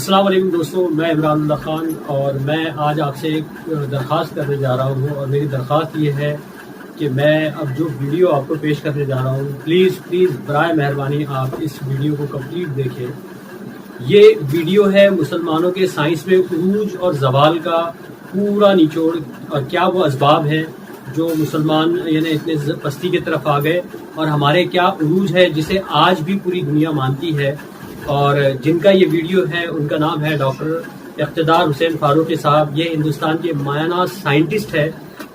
अस्सलाम वालेकुम दोस्तों, मैं इमरान अल्लाह खान और मैं आज आपसे एक दरख्वास्त करने जा रहा हूँ। और मेरी दरख्वास्त ये है कि मैं अब जो वीडियो आपको पेश करने जा रहा हूँ, प्लीज़ बराए मेहरबानी आप इस वीडियो को कंप्लीट देखें। ये वीडियो है मुसलमानों के साइंस में उरूज और ज़वाल का पूरा निचोड़, और क्या वो असबाब हैं जो मुसलमान यानी इतने पस्ती की तरफ आ गए, और हमारे क्या उरूज है जिसे आज भी पूरी दुनिया मानती है। और जिनका ये वीडियो है उनका नाम है डॉक्टर इक़्तिदार हुसैन फारूकी साहब। ये हिंदुस्तान के मायाना साइंटिस्ट है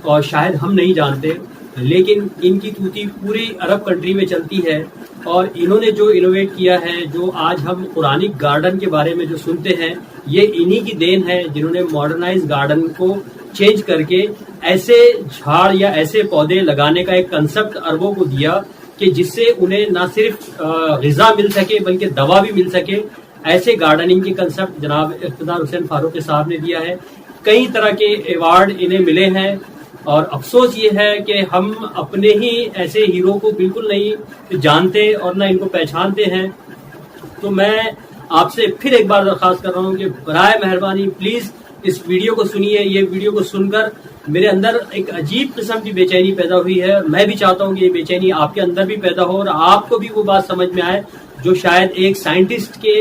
और शायद हम नहीं जानते, लेकिन इनकी तूती पूरी अरब कंट्री में चलती है। और इन्होंने जो इनोवेट किया है, जो आज हम कुरानिक गार्डन के बारे में जो सुनते हैं, ये इन्हीं की देन है जिन्होंने मॉडर्नाइज गार्डन को चेंज करके ऐसे झाड़ या ऐसे पौधे लगाने का एक कंसेप्ट अरबों को दिया कि जिससे उन्हें ना सिर्फ ग़िज़ा मिल सके बल्कि दवा भी मिल सके। ऐसे गार्डनिंग के कंसेप्ट जनाब इक़्तिदार हुसैन फारूकी साहब ने दिया है। कई तरह के अवार्ड इन्हें मिले हैं, और अफसोस ये है कि हम अपने ही ऐसे हीरो को बिल्कुल नहीं जानते और ना इनको पहचानते हैं। तो मैं आपसे फिर एक बार दरख्वास्त कर रहा हूँ कि बराए मेहरबानी प्लीज़ इस वीडियो को सुनिए। ये वीडियो को सुनकर मेरे अंदर एक अजीब किस्म की बेचैनी पैदा हुई है। मैं भी चाहता हूँ कि ये बेचैनी आपके अंदर भी पैदा हो और आपको भी वो बात समझ में आए जो शायद एक साइंटिस्ट के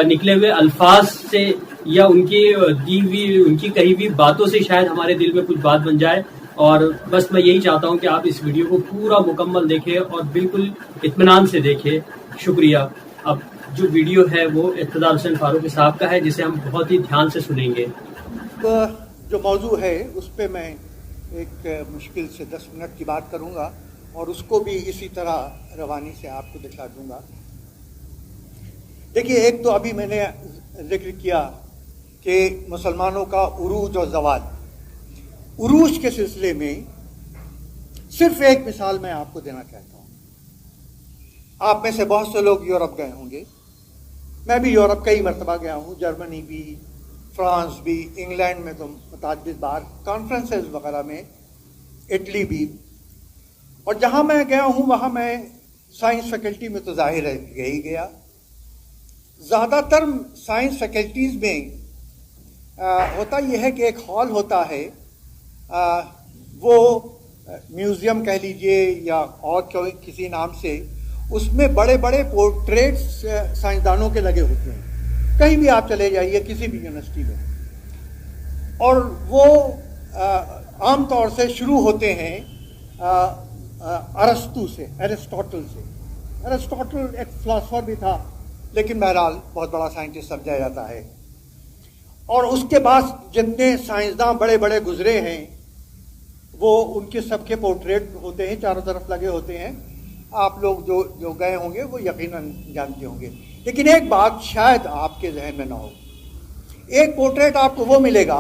निकले हुए अल्फाज से या उनकी दी हुई उनकी कही हुई बातों से शायद हमारे दिल में कुछ बात बन जाए। और बस मैं यही चाहता हूँ कि आप इस वीडियो को पूरा मुकम्मल देखें और बिल्कुल इत्मीनान से देखें। शुक्रिया। अब जो वीडियो है वो इक़्तिदार हुसैन फारूकी साहब का है, जिसे हम बहुत ही ध्यान से सुनेंगे। तो जो मौजू है उस पर मैं एक मुश्किल से 10 मिनट की बात करूंगा और उसको भी इसी तरह रवानी से आपको दिखा दूंगा। देखिए, एक तो अभी मैंने जिक्र किया कि मुसलमानों का उरूज और ज़वाल। उरूज के सिलसिले में सिर्फ एक मिसाल मैं आपको देना चाहता हूँ। आप में से बहुत से लोग यूरोप गए होंगे। मैं भी यूरोप कई मरतबा गया हूँ, जर्मनी भी, फ्रांस भी, इंग्लैंड में तो मुतादिद बार कॉन्फ्रेंसेस वगैरह में, इटली भी। और जहाँ मैं गया हूँ वहाँ मैं साइंस फैकल्टी में तो जाहिर है ही गया। ज़्यादातर साइंस फैकल्टीज़ में होता यह है कि एक हॉल होता है, वो म्यूज़ियम कह लीजिए या और किसी नाम से, उसमें बड़े बड़े पोर्ट्रेट्स साइंसदानों के लगे होते हैं। कहीं भी आप चले जाइए किसी भी यूनिवर्सिटी में, और वो आम तौर से शुरू होते हैं अरस्तु से, एरिस्टोटल से। एरिस्टोटल एक फिलोसोफर भी था, लेकिन बहरहाल बहुत बड़ा साइंटिस्ट समझा जाता है। और उसके बाद जितने साइंसदान बड़े बड़े गुजरे हैं, वो उनके सबके पोर्ट्रेट होते हैं, चारों तरफ लगे होते हैं। आप लोग जो गए होंगे वो यकीनन जानते होंगे। लेकिन एक बात शायद आपके जहन में ना हो, एक पोर्ट्रेट आपको वो मिलेगा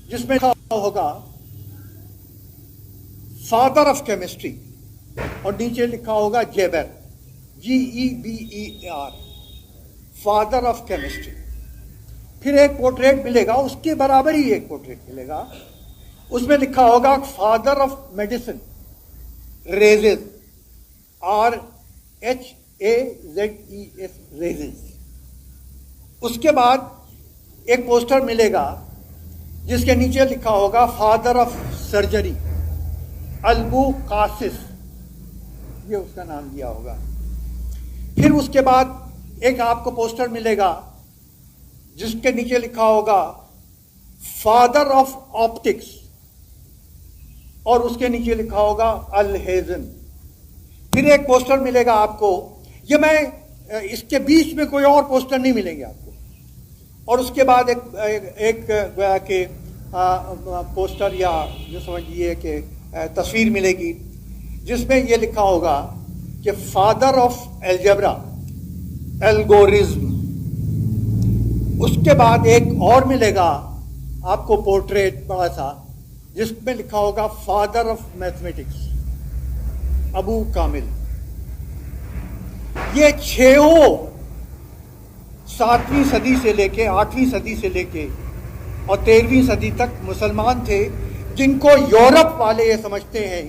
जिसमें लिखा होगा फादर ऑफ केमिस्ट्री, और नीचे लिखा होगा जेबर, GEBER, फादर ऑफ केमिस्ट्री। फिर एक पोर्ट्रेट मिलेगा, उसके बराबर ही एक पोर्ट्रेट मिलेगा, उसमें लिखा होगा father of medicine, raises, RHAZES, raises. उसके बाद एक पोस्टर मिलेगा जिसके नीचे लिखा होगा फादर ऑफ सर्जरी, अल्बू कासिस, ये उसका नाम दिया होगा। फिर उसके बाद एक आपको पोस्टर मिलेगा जिसके नीचे लिखा होगा फादर ऑफ ऑप्टिक्स, और उसके नीचे लिखा होगा अल-हेज़न। फिर एक पोस्टर मिलेगा आपको, ये मैं इसके बीच में कोई और पोस्टर नहीं मिलेंगे आपको। और उसके बाद एक के पोस्टर या जो समझिए कि तस्वीर मिलेगी जिसमें ये लिखा होगा कि फादर ऑफ एलजेब्रा, एल्गोरिज्म। उसके बाद एक और मिलेगा आपको पोर्ट्रेट बड़ा सा, जिसमें लिखा होगा फादर ऑफ मैथमेटिक्स, अबू कामिल। ये 7वीं सदी से लेके 8वीं सदी से लेके और 13वीं सदी तक मुसलमान थे, जिनको यूरोप वाले ये समझते हैं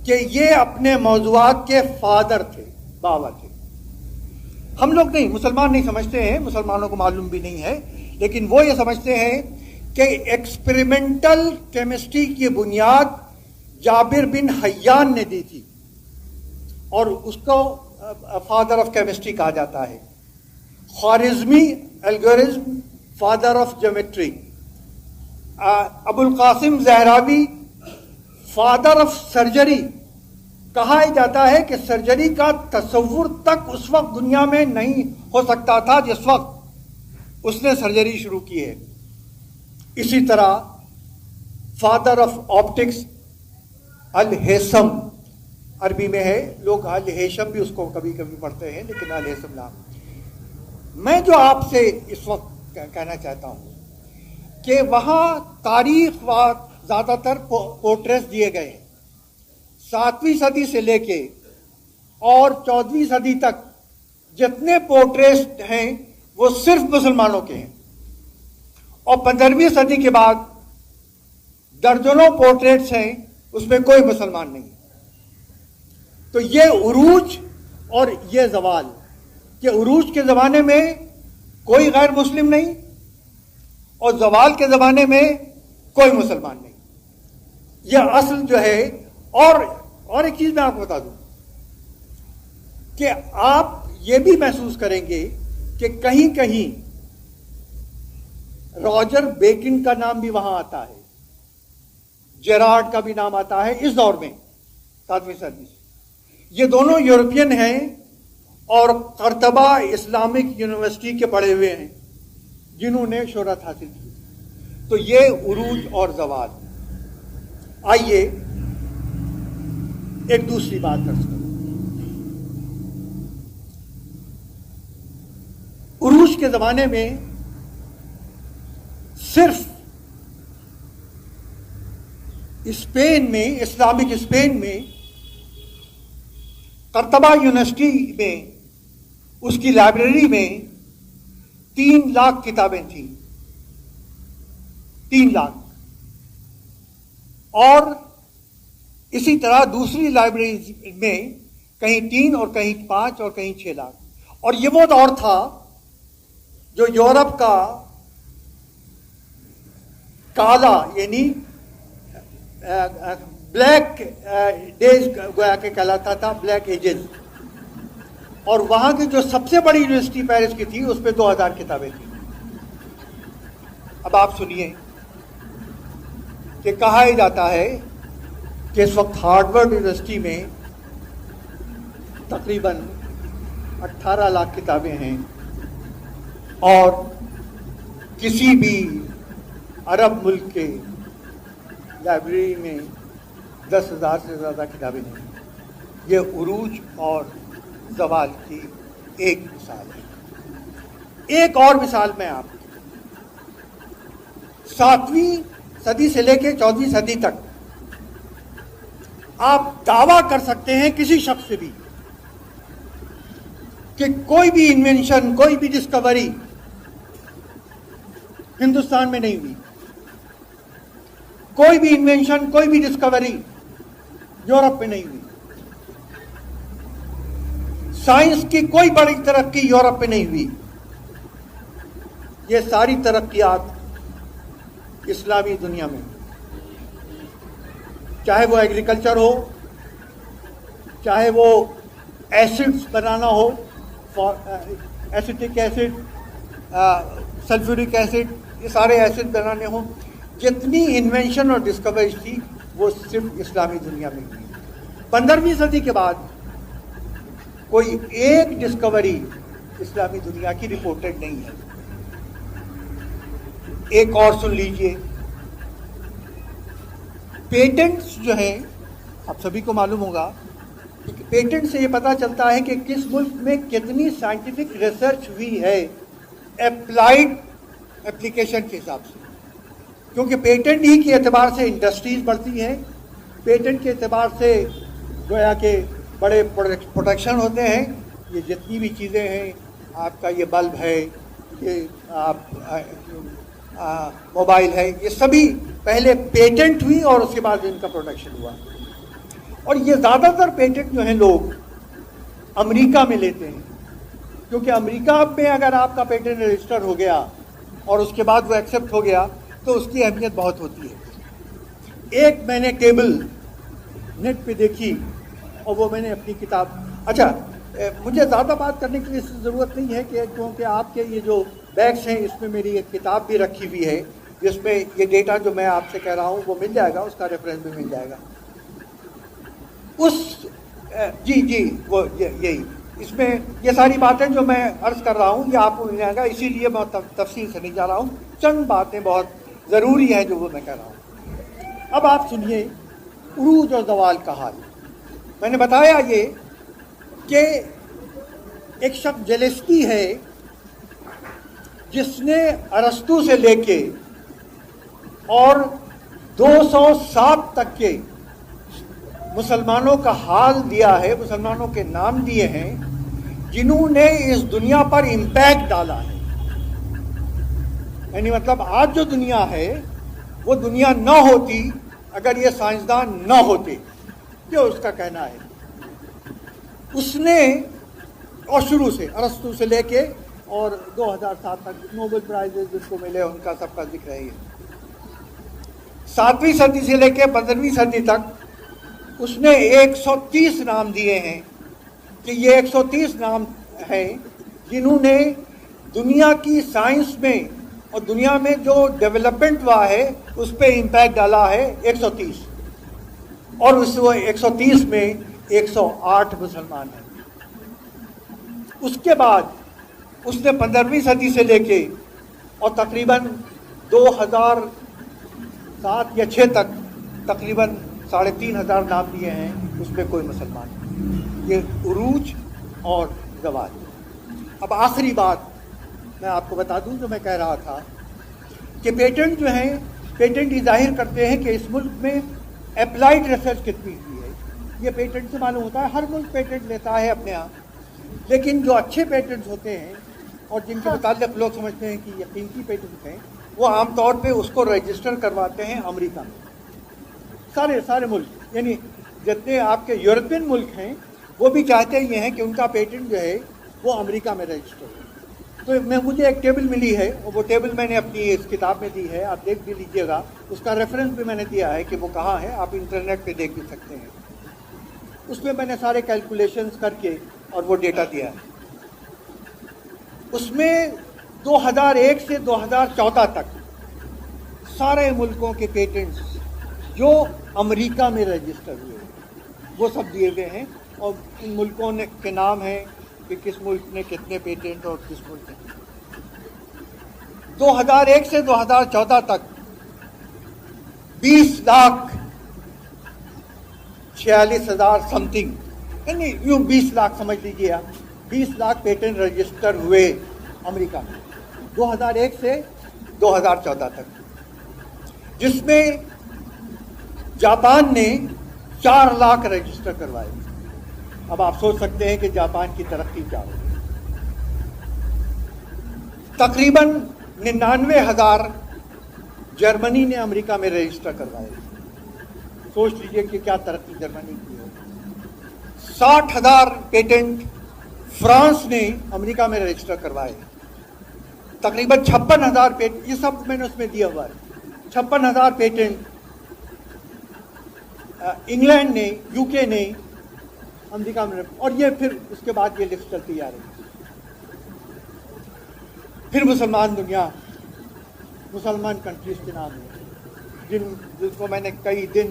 कि ये अपने मौज़ूआत के फादर थे, बाबा थे। हम लोग नहीं, मुसलमान नहीं समझते हैं, मुसलमानों को मालूम भी नहीं है, لیکن وہ یہ سمجھتے ہیں کہ ایکسپریمنٹل کیمسٹری کی بنیاد جابر بن حیان نے دی تھی اور اس کو فادر آف کیمسٹری کہا جاتا ہے. خوارزمی الگورزم father of geometry. Abu al-Qasim زہراوی father of surgery. کہا جاتا ہے کہ سرجری کا تصور تک اس وقت دنیا میں نہیں ہو سکتا تھا جس وقت اس نے سرجری شروع کی ہے. اسی طرح فادر آف آپٹکس الہیثم عربی میں ہے، لوگ الہیشم بھی اس کو کبھی کبھی پڑھتے ہیں لیکن الہیثم نام. میں جو آپ سے اس وقت کہنا چاہتا ہوں کہ وہاں تاریخ و زیادہ تر پورٹریٹس دیے گئے ہیں. 7ویں صدی سے لے کے اور 14ویں صدی تک جتنے پورٹریٹس ہیں وہ صرف مسلمانوں کے ہیں، اور 15ویں صدی کے بعد درجنوں پورٹریٹس ہیں، اس میں کوئی مسلمان نہیں. تو یہ عروج اور یہ زوال، کہ عروج کے زمانے میں کوئی غیر مسلم نہیں اور زوال کے زمانے میں کوئی مسلمان نہیں، یہ اصل جو ہے. اور ایک چیز میں آپ کو بتا دوں کہ آپ یہ بھی محسوس کریں گے کہ کہیں کہیں راجر بیکن کا نام بھی وہاں آتا ہے، جیرارڈ کا بھی نام آتا ہے اس دور میں 7ویں صدی سے. یہ دونوں یورپین ہیں اور قرطبہ اسلامک یونیورسٹی کے پڑھے ہوئے ہیں جنہوں نے شہرت حاصل کی. تو یہ عروج اور زوال. آئیے ایک دوسری بات کر سکتے. عروج کے زمانے میں صرف اسپین میں، اسلامک اسپین میں، قرطبہ یونیورسٹی میں، اس کی لائبریری میں 3 لاکھ کتابیں تھیں. 3 لاکھ. اور اسی طرح دوسری لائبریری میں کہیں 3 اور کہیں 5 اور کہیں 6 لاکھ. اور یہ وہ دور تھا جو یورپ کا کالا یعنی بلیک ڈیز گویا کہ کہلاتا تھا، بلیک ایجز. اور وہاں کی جو سب سے بڑی یونیورسٹی پیرس کی تھی اس پہ 2000 کتابیں تھیں. اب آپ سنیے کہ کہا ہی جاتا ہے کہ اس وقت ہارورڈ یونیورسٹی میں تقریباً 18 لاکھ کتابیں ہیں اور کسی بھی عرب ملک کے لائبریری میں 10,000 سے زیادہ کتابیں نہیں. یہ عروج اور زوال کی ایک مثال ہے. ایک اور مثال میں آپ 7ویں صدی سے لے کے 14ویں صدی تک آپ دعویٰ کر سکتے ہیں کسی شخص سے بھی کہ کوئی بھی انوینشن، کوئی بھی ڈسکوری ہندوستان میں نہیں ہوئی. کوئی بھی انوینشن، کوئی بھی ڈسکوری یورپ میں نہیں ہوئی. سائنس کی کوئی بڑی ترقی یورپ میں نہیں ہوئی. یہ ساری ترقیات اسلامی دنیا میں، چاہے وہ ایگریکلچر ہو، چاہے وہ ایسڈز بنانا ہو، ایسیٹک ایسڈ، سلفورک ایسڈ، یہ سارے ایسڈ بنانے ہوں، جتنی انوینشن اور ڈسکوریز تھی وہ صرف اسلامی دنیا میں ہوئی. 15ویں صدی کے بعد کوئی ایک ڈسکوری اسلامی دنیا کی رپورٹڈ نہیں ہے. ایک اور سن لیجئے. پیٹنٹس جو ہیں، آپ سبھی کو معلوم ہوگا کہ پیٹنٹ سے یہ پتہ چلتا ہے کہ کس ملک میں کتنی سائنٹیفک ریسرچ ہوئی ہے اپلائیڈ اپلیکیشن کے حساب سے. کیونکہ پیٹنٹ ہی کے اعتبار سے انڈسٹریز بڑھتی ہیں، پیٹنٹ کے اعتبار سے گویا کہ بڑے پروڈکشن ہوتے ہیں. یہ جتنی بھی چیزیں ہیں، آپ کا یہ بلب ہے، یہ آپ موبائل ہے، یہ سبھی پہلے پیٹنٹ ہوئی اور اس کے بعد ان کا پروڈکشن ہوا. اور یہ زیادہ تر پیٹنٹ جو ہیں لوگ امریکہ میں لیتے ہیں، کیونکہ امریکہ میں اگر آپ کا پیٹنٹ رجسٹر ہو گیا اور اس کے بعد وہ ایکسیپٹ ہو گیا تو اس کی اہمیت بہت ہوتی ہے. ایک میں نے ٹیبل نیٹ پہ دیکھی اور وہ میں نے اپنی کتاب. اچھا مجھے زیادہ بات کرنے کی ضرورت نہیں ہے کیونکہ آپ کے یہ جو بیگس ہیں اس میں میری ایک کتاب بھی رکھی ہوئی ہے جس میں یہ ڈیٹا جو میں آپ سے کہہ رہا ہوں وہ مل جائے گا, اس کا ریفرنس بھی مل جائے گا. جی وہ یہی اس میں یہ ساری باتیں جو میں عرض کر رہا ہوں یہ آپ کو مل جائے گا, اسی لیے میں تفصیل سے نہیں جا رہا ہوں. چند باتیں بہت ضروری ہیں جو وہ میں کہہ رہا ہوں. اب آپ سنیے عروج اور زوال کا حال. میں نے بتایا یہ کہ ایک شخص جیلیسکی ہے جس نے ارسطو سے لے کے اور 207 تک کے مسلمانوں کا حال دیا ہے, مسلمانوں کے نام دیے ہیں جنہوں نے اس دنیا پر امپیکٹ ڈالا ہے. یعنی مطلب آج جو دنیا ہے وہ دنیا نہ ہوتی اگر یہ سائنسدان نہ ہوتے, جو اس کا کہنا ہے. اس نے اور شروع سے ارسطو سے لے کے اور 2007 تک نوبل پرائز جس کو ملے ان کا سب کا ذکر ہے. 7ویں صدی سے لے کے 15ویں صدی تک اس نے 130 نام دیے ہیں کہ یہ 130 نام ہیں جنہوں نے دنیا کی سائنس میں اور دنیا میں جو ڈیولپمنٹ ہوا ہے اس پہ امپیکٹ ڈالا ہے 130, اور اس 130 میں 108 مسلمان ہیں. اس کے بعد اس نے 15ویں صدی سے لے کے اور تقریباً 2007 یا 6 تک تقریباً 3500 نام دیے ہیں, اس میں کوئی مسلمان نہیں. یہ عروج اور زوال. اب آخری بات میں آپ کو بتا دوں جو میں کہہ رہا تھا کہ پیٹنٹ جو ہیں, پیٹنٹ یہ ظاہر کرتے ہیں کہ اس ملک میں اپلائیڈ ریسرچ کتنی ہوئی ہے. یہ پیٹنٹ سے معلوم ہوتا ہے, ہر ملک پیٹنٹ لیتا ہے اپنے آپ, لیکن جو اچھے پیٹنٹس ہوتے ہیں اور جن کے متعلق لوگ سمجھتے ہیں کہ یہ قیمتی پیٹنٹ ہیں, وہ عام طور پہ اس کو رجسٹر کرواتے ہیں امریکہ میں. سارے ملک یعنی جتنے آپ کے یورپین ملک ہیں وہ بھی چاہتے یہ ہیں کہ ان کا پیٹنٹ جو ہے وہ امریکہ میں رجسٹر ہو. تو مجھے ایک ٹیبل ملی ہے اور وہ ٹیبل میں نے اپنی اس کتاب میں دی ہے, آپ دیکھ بھی لیجیے گا. اس کا ریفرنس بھی میں نے دیا ہے کہ وہ کہاں ہے, آپ انٹرنیٹ پہ دیکھ بھی سکتے ہیں. اس میں میں نے سارے کیلکولیشنز کر کے اور وہ ڈیٹا دیا ہے. اس میں 2001 سے 2014 تک سارے ملکوں کے پیٹنٹس جو امریکہ میں رجسٹر ہوئے وہ سب دیے گئے ہیں, اور ان ملکوں کے نام ہیں کہ کس ملک نے کتنے پیٹنٹ اور کس ملک نے. 2001 سے 2014 تک 20,46,000 سم تھنگ, یعنی یوں 20 لاکھ سمجھ لیجیے آپ, 20 لاکھ پیٹنٹ رجسٹر ہوئے امریکہ میں 2001 سے 2014 تک, جس میں جاپان نے 4 لاکھ رجسٹر کروائے. اب آپ سوچ سکتے ہیں کہ جاپان کی ترقی کیا ہوگی. تقریباً 99,000 جرمنی نے امریکہ میں رجسٹر کروائے. سوچ لیجئے کہ کیا ترقی جرمنی کی ہے. 60,000 پیٹنٹ فرانس نے امریکہ میں رجسٹر کروائے. تقریباً 56,000 پیٹنٹ, یہ سب میں نے اس میں دیا ہوا ہے. 56,000 پیٹنٹ انگلینڈ نے, یو کے نے امریکہ میں, اور یہ پھر اس کے بعد یہ لسٹ چلتی جا رہی ہے. پھر مسلمان دنیا, مسلمان کنٹریز کے نام ہیں جس کو میں نے کئی دن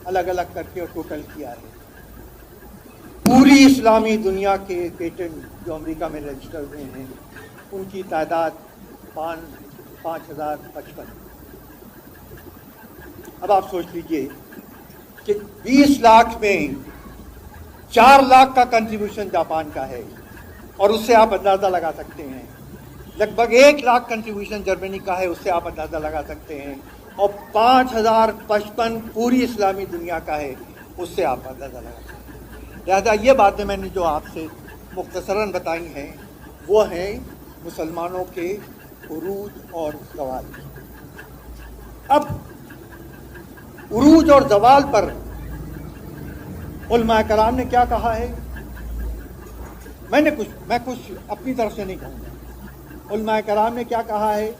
الگ الگ کر کے اور ٹوٹل کیا ہے. پوری اسلامی دنیا کے پیٹنٹ جو امریکہ میں رجسٹر ہوئے ہیں ان کی تعداد 5,055. اب آپ سوچ لیجئے کہ 20 لاکھ میں 4 لاکھ کا کنٹریبیوشن جاپان کا ہے, اور اس سے آپ اندازہ لگا سکتے ہیں. لگ بھگ 1 لاکھ کنٹریبیوشن جرمنی کا ہے, اس سے آپ اندازہ لگا سکتے ہیں. اور 5,055 پوری اسلامی دنیا کا ہے, اس سے آپ اندازہ لگا سکتے ہیں. لہذا یہ باتیں میں نے جو آپ سے مختصراً بتائی ہیں وہ ہیں مسلمانوں کے عروج اور زوال. اب عروج اور زوال پر علماء کرام نے کیا کہا ہے, میں کچھ اپنی طرف سے نہیں کہوں گا. علماء کرام نے کیا کہا ہے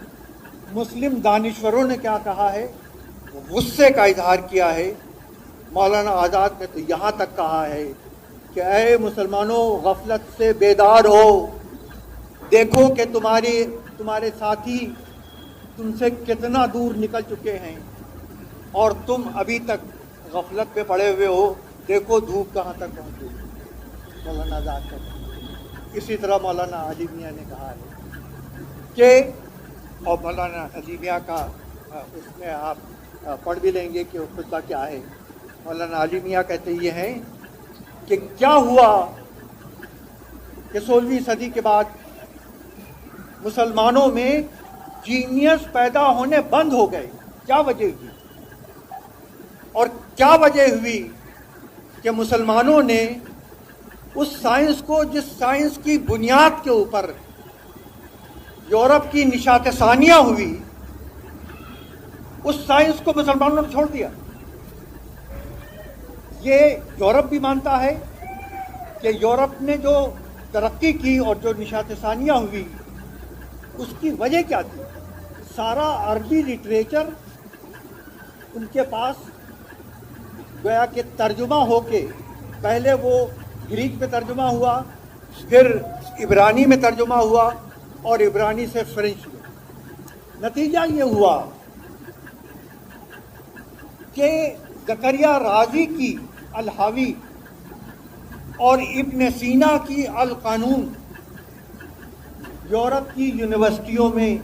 मुस्लिम दानिश्वरों ने क्या कहा है, गुस्से का इजहार किया है। मौलाना आज़ाद ने तो यहाँ तक कहा है कि ऐ मुसलमानों, गफलत से बेदार हो, देखो कि तुम्हारे साथी तुमसे कितना दूर निकल चुके हैं और तुम अभी तक गफलत पे पड़े हुए हो, देखो धूप कहाँ तक पहुँची। मौलाना आज़ाद कहते। इसी तरह मौलाना अली मियाँ ने कहा है कि, और मौलाना अली मियाँ का उसमें आप पढ़ भी लेंगे कि खुतबा क्या है। मौलाना अली मियाँ कहते ये हैं कि क्या हुआ कि 16वीं सदी के बाद मुसलमानों में जीनियस पैदा होने बंद हो गए, क्या वजह हुई? और क्या वजह हुई कि मुसलमानों ने उस साइंस को, जिस साइंस की बुनियाद के ऊपर यूरोप की निशात सानिया हुई, उस साइंस को मुसलमानों ने छोड़ दिया। ये यूरोप भी मानता है कि यूरोप ने जो तरक्की की और जो निशात सानिया हुई, उसकी वजह क्या थी? सारा अरबी लिटरेचर उनके पास गया कि तर्जुमा होके, पहले वो ग्रीक में तर्जुमा हुआ, फिर इब्रानी में तर्जुमा हुआ और इब्रानी से फ्रेंच में। नतीजा ये हुआ कि ज़करिया राजी की अल-हावी और इब्न सीना की अल-कानून यूरोप की यूनिवर्सिटियों में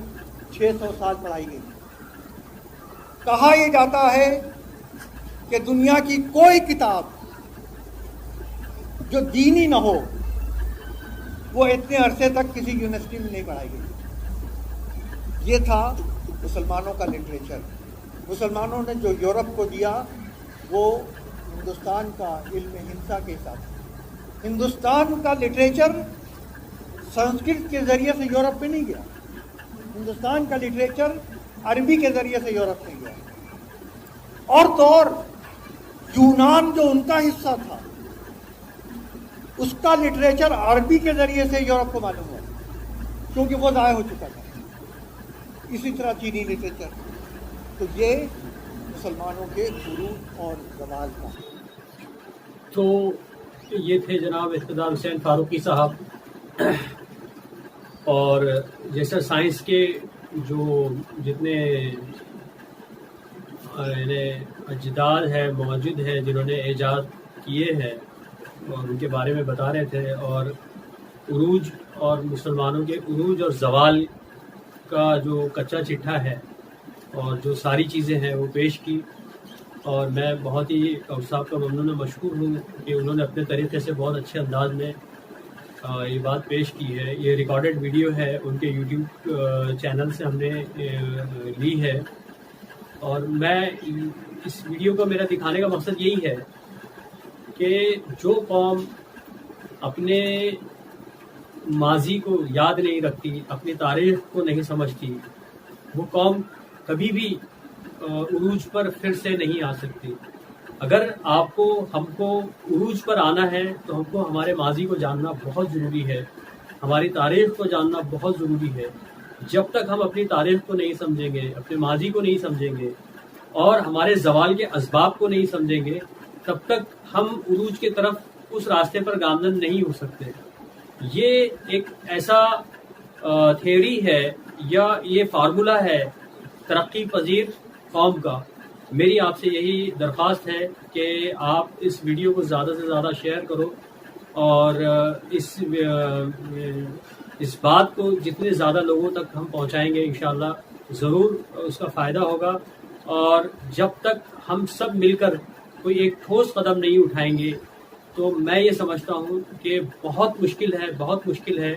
600 साल पढ़ाई गई। कहा यह जाता है कि दुनिया की कोई किताब जो दीनी न हो, वो इतने अरसे तक किसी यूनिवर्सिटी में नहीं पढ़ाई गई। ये था मुसलमानों का लिटरेचर। मुसलमानों ने जो यूरोप को दिया वो हिंदुस्तान का इल्म हिंसा के हिसाब से। हिंदुस्तान का लिटरेचर संस्कृत के ज़रिए से यूरोप में नहीं गया, हिंदुस्तान का लिटरेचर अरबी के ज़रिए से यूरोप में गया। और तो और यूनान जो उनका हिस्सा था, उसका लिटरेचर अरबी के ज़रिए से यूरोप को मालूम हुआ, क्योंकि वो ज़ाया हो चुका था। इसी तरह चीनी लिटरेचर। तो ये मुसलमानों के उरूज और जवाल का। तो ये थे जनाब इक़्तिदार हुसैन फारूकी साहब। और जैसा साइंस के जो जितने अजदाद है मौजूद हैं जिन्होंने ईजाद किए हैं और उनके बारे में बता रहे थे, और उरूज और मुसलमानों के उरूज और जवाल का जो कच्चा चिट्ठा है और जो सारी चीज़ें हैं वो पेश की। और मैं बहुत ही और साहब का ममनून मशकूर हूँ कि उन्होंने अपने तरीक़े से बहुत अच्छे अंदाज में ये बात पेश की है। ये रिकॉर्डेड वीडियो है, उनके यूट्यूब चैनल से हमने ली है। और मैं इस वीडियो को मेरा दिखाने का मकसद यही है कि जो कौम अपने माजी को याद नहीं रखती, अपनी तारीख़ को नहीं समझती, वो कौम कभी भी उरूज पर फिर से नहीं आ सकती। अगर आपको हमको उरूज पर आना है तो हमको हमारे माजी को जानना बहुत ज़रूरी है, हमारी तारीख़ को जानना बहुत ज़रूरी है। जब तक हम अपनी तारीख़ को नहीं समझेंगे, अपने माजी को नहीं समझेंगे और हमारे ज़वाल के असबाब को नहीं समझेंगे, तब तक हम उरूज की तरफ उस रास्ते पर गामजन नहीं हो सकते। ये एक ऐसा थ्योरी है या ये फार्मूला है तरक्की पजीर कौम का। मेरी आपसे यही दरख्वास्त है कि आप इस वीडियो को ज़्यादा से ज़्यादा शेयर करो और इस बात को जितने ज़्यादा लोगों तक हम पहुंचाएंगे इंशाअल्लाह ज़रूर उसका फ़ायदा होगा। और जब तक हम सब मिलकर कोई एक ठोस कदम नहीं उठाएंगे तो मैं ये समझता हूँ कि बहुत मुश्किल है।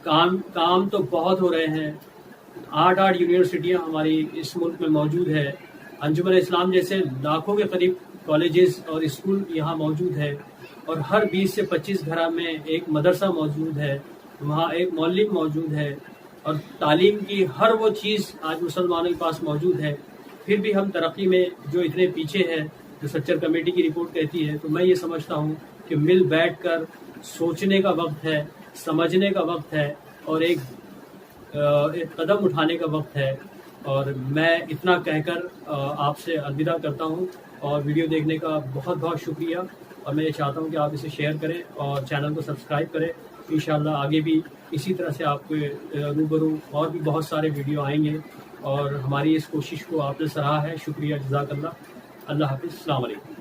काम तो बहुत हो रहे हैं। 8 यूनिवर्सिटियाँ हमारी इस मुल्क में मौजूद है। अंजुमन इस्लाम जैसे लाखों के करीब कॉलेजेस और स्कूल यहाँ मौजूद है और हर 20 से 25 घर में एक मदरसा मौजूद है, वहाँ एक मौलवी मौजूद है और तालीम की हर वो चीज़ आज मुसलमानों के पास मौजूद है। फिर भी हम तरक्की में जो इतने पीछे हैं, जो सच्चर कमेटी की रिपोर्ट कहती है, तो मैं ये समझता हूँ कि मिल बैठकर सोचने का वक्त है, समझने का वक्त है और एक कदम उठाने का वक्त है اور میں اتنا کہہ کر آپ سے الوداع کرتا ہوں، اور ویڈیو دیکھنے کا بہت بہت شکریہ، اور میں یہ چاہتا ہوں کہ آپ اسے شیئر کریں اور چینل کو سبسکرائب کریں۔ انشاءاللہ آگے بھی اسی طرح سے آپ کے روبرو اور بھی بہت سارے ویڈیو آئیں گے، اور ہماری اس کوشش کو آپ نے سراہا ہے، شکریہ، جزاک اللہ۔ اللہ حافظ، السلام علیکم۔